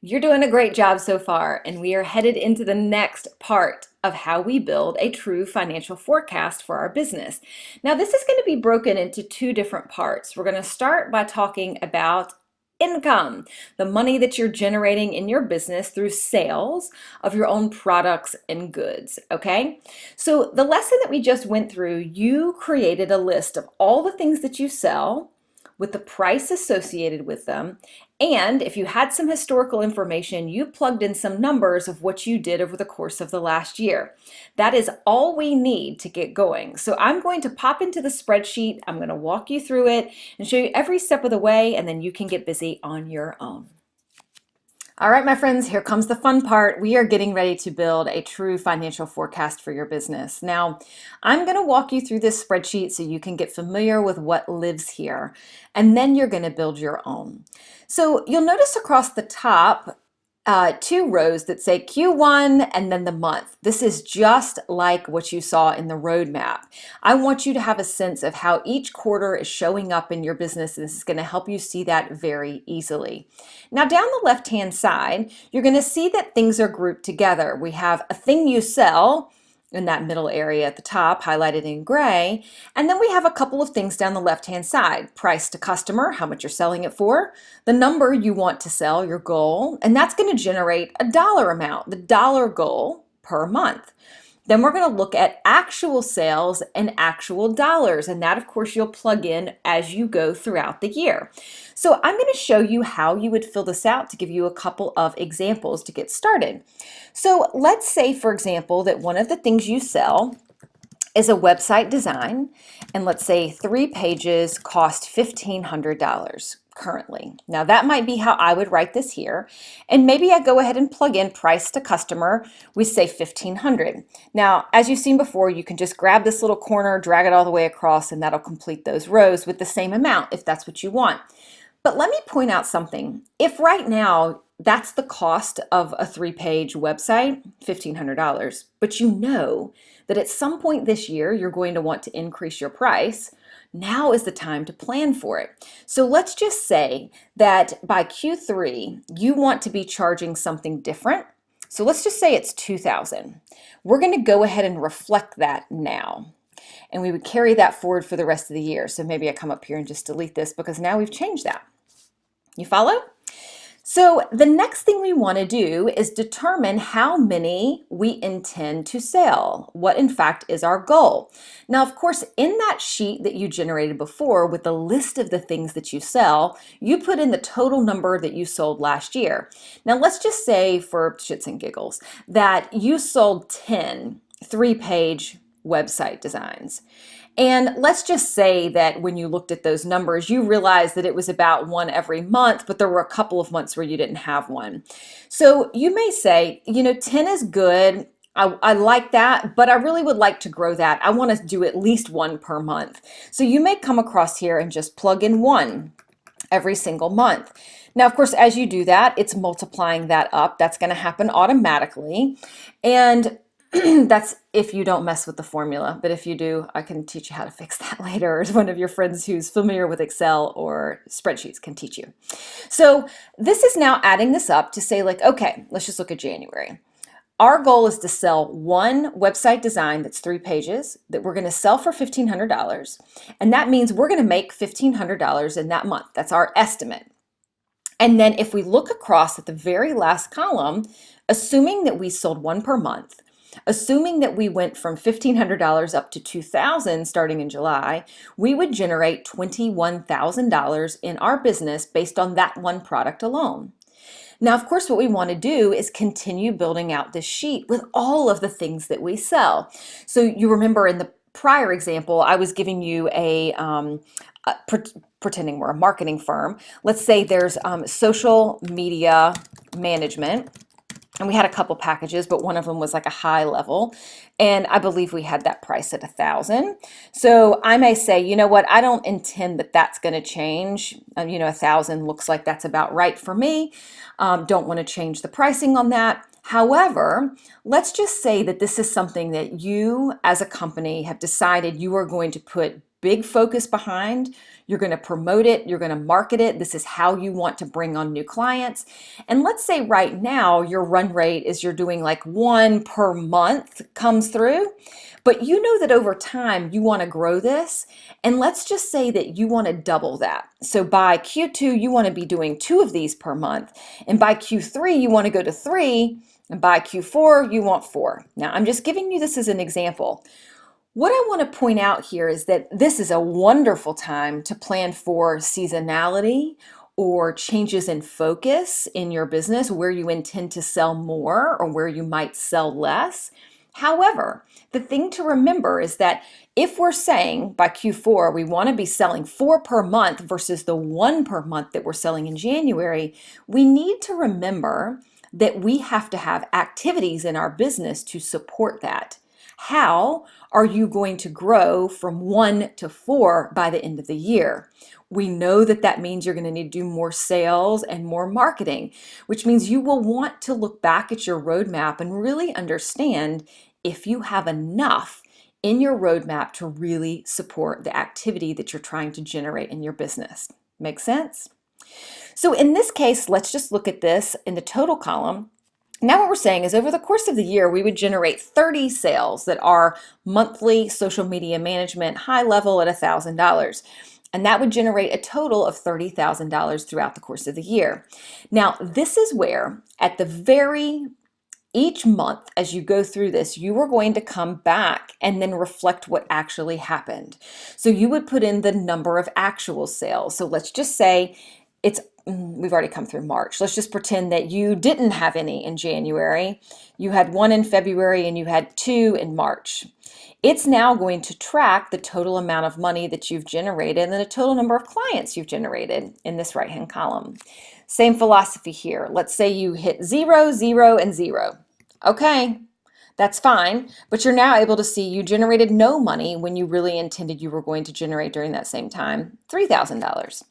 You're doing a great job so far, and we are headed into the next part of how we build a true financial forecast for our business. Now, this is going to be broken into two different parts. We're going to start by talking about income, the money that you're generating in your business through sales of your own products and goods, okay? So the lesson that we just went through, you created a list of all the things that you sell with the price associated with them. And if you had some historical information, you plugged in some numbers of what you did over the course of the last year. That is all we need to get going. So I'm going to pop into the spreadsheet. I'm going to walk you through it and show you every step of the way, and then you can get busy on your own. All right, my friends, here comes the fun part. We are getting ready to build a true financial forecast for your business. Now, I'm going to walk you through this spreadsheet so you can get familiar with what lives here, and then you're going to build your own. So you'll notice across the top, two rows that say Q1 and then the month. This is just like what you saw in the roadmap. I want you to have a sense of how each quarter is showing up in your business, and this is going to help you see that very easily. Now, down the left-hand side, you're going to see that things are grouped together. We have a thing you sell in that middle area at the top, highlighted in gray. And then we have a couple of things down the left-hand side. Price to customer, how much you're selling it for, the number you want to sell, your goal, and that's going to generate a dollar amount, the dollar goal per month. Then we're going to look at actual sales and actual dollars, and that, of course, you'll plug in as you go throughout the year. So I'm going to show you how you would fill this out to give you a couple of examples to get started. So let's say, for example, that one of the things you sell is a website design, and let's say 3 pages cost $1,500 currently. Now that might be how I would write this here, and maybe I go ahead and plug in price to customer. We say $1,500. Now, as you've seen before, you can just grab this little corner, drag it all the way across, and that'll complete those rows with the same amount if that's what you want. But let me point out something. If right now that's the cost of a 3-page website, $1,500, but you know that at some point this year you're going to want to increase your price, now is the time to plan for it. So let's just say that by Q3 you want to be charging something different. So let's just say it's $2,000. We're going to go ahead and reflect that now. And we would carry that forward for the rest of the year. So maybe I come up here and just delete this because now we've changed that. You follow? So the next thing we want to do is determine how many we intend to sell, what in fact is our goal. Now, of course, in that sheet that you generated before with the list of the things that you sell, you put in the total number that you sold last year. Now, let's just say, for shits and giggles, that you sold 10 3-page website designs. And let's just say that when you looked at those numbers, you realized that it was about one every month, but there were a couple of months where you didn't have one. So you may say, 10 is good. I like that, but I really would like to grow that. I want to do at least one per month. So you may come across here and just plug in one every single month. Now, of course, as you do that, it's multiplying that up. That's going to happen automatically. And that's if you don't mess with the formula, but if you do, I can teach you how to fix that later, or one of your friends who's familiar with Excel or spreadsheets can teach you. So this is now adding this up to say, like, okay, let's just look at January. Our goal is to sell one website design that's 3 pages that we're going to sell for $1,500. And that means we're going to make $1,500 in that month. That's our estimate. And then if we look across at the very last column, assuming that we sold one per month, assuming that we went from $1,500 up to $2,000 starting in July, we would generate $21,000 in our business based on that one product alone. Now, of course, what we want to do is continue building out this sheet with all of the things that we sell. So you remember in the prior example, I was giving you pretending we're a marketing firm. Let's say there's social media management. And we had a couple packages, but one of them was like a high level. And I believe we had that price at $1,000. So I may say, you know what, I don't intend that that's going to change. $1,000 looks like that's about right for me. Don't want to change the pricing on that. However, let's just say that this is something that you as a company have decided you are going to put big focus behind. You're going to promote it. You're going to market it. This is how you want to bring on new clients. And let's say right now your run rate is you're doing like one per month comes through, but you know that over time you want to grow this. And let's just say that you want to double that. So by Q2, you want to be doing 2 of these per month. And by Q3, you want to go to 3. And by Q4, you want 4. Now, I'm just giving you this as an example. What I want to point out here is that this is a wonderful time to plan for seasonality or changes in focus in your business where you intend to sell more or where you might sell less. However, the thing to remember is that if we're saying by Q4 we want to be selling 4 per month versus the 1 per month that we're selling in January, we need to remember that we have to have activities in our business to support that. How are you going to grow from 1 to 4 by the end of the year? We know that that means you're going to need to do more sales and more marketing, which means you will want to look back at your roadmap and really understand if you have enough in your roadmap to really support the activity that you're trying to generate in your business. Make sense? So in this case, let's just look at this in the total column. Now what we're saying is over the course of the year, we would generate 30 sales that are monthly social media management, high level at $1,000. And that would generate a total of $30,000 throughout the course of the year. Now, this is where at each month as you go through this, you are going to come back and then reflect what actually happened. So you would put in the number of actual sales. So let's just say we've already come through March. Let's just pretend that you didn't have any in January. You had 1 in February and you had 2 in March. It's now going to track the total amount of money that you've generated and the total number of clients you've generated in this right-hand column. Same philosophy here. Let's say you hit 0, 0, and 0. Okay, that's fine, but you're now able to see you generated no money when you really intended you were going to generate during that same time $3,000.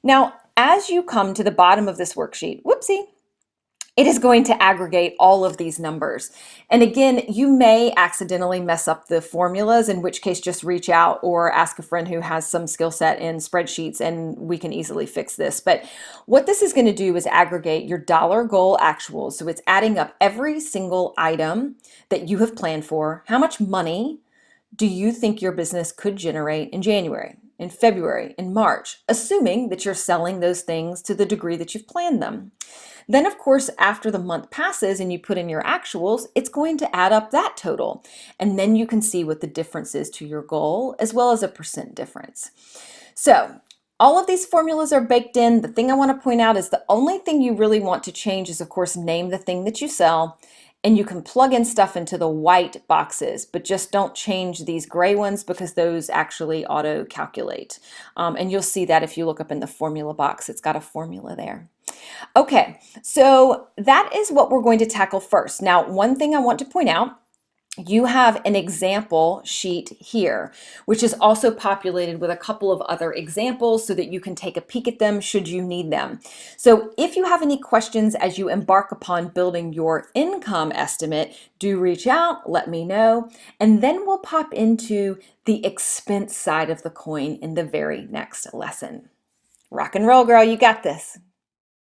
Now, as you come to the bottom of this worksheet, whoopsie, it is going to aggregate all of these numbers. And again, you may accidentally mess up the formulas, in which case just reach out or ask a friend who has some skill set in spreadsheets and we can easily fix this. But what this is going to do is aggregate your dollar goal actuals. So it's adding up every single item that you have planned for. How much money do you think your business could generate in January, in February, in March, assuming that you're selling those things to the degree that you've planned them? Then, of course, after the month passes and you put in your actuals, it's going to add up that total. And then you can see what the difference is to your goal, as well as a percent difference. So all of these formulas are baked in. The thing I want to point out is the only thing you really want to change is, of course, name the thing that you sell. And you can plug in stuff into the white boxes, but just don't change these gray ones because those actually auto-calculate. And you'll see that if you look up in the formula box, it's got a formula there. Okay, so that is what we're going to tackle first. Now, one thing I want to point out, you have an example sheet here, which is also populated with a couple of other examples so that you can take a peek at them should you need them. So if you have any questions as you embark upon building your income estimate, do reach out, let me know, and then we'll pop into the expense side of the coin in the very next lesson. Rock and roll, girl, you got this.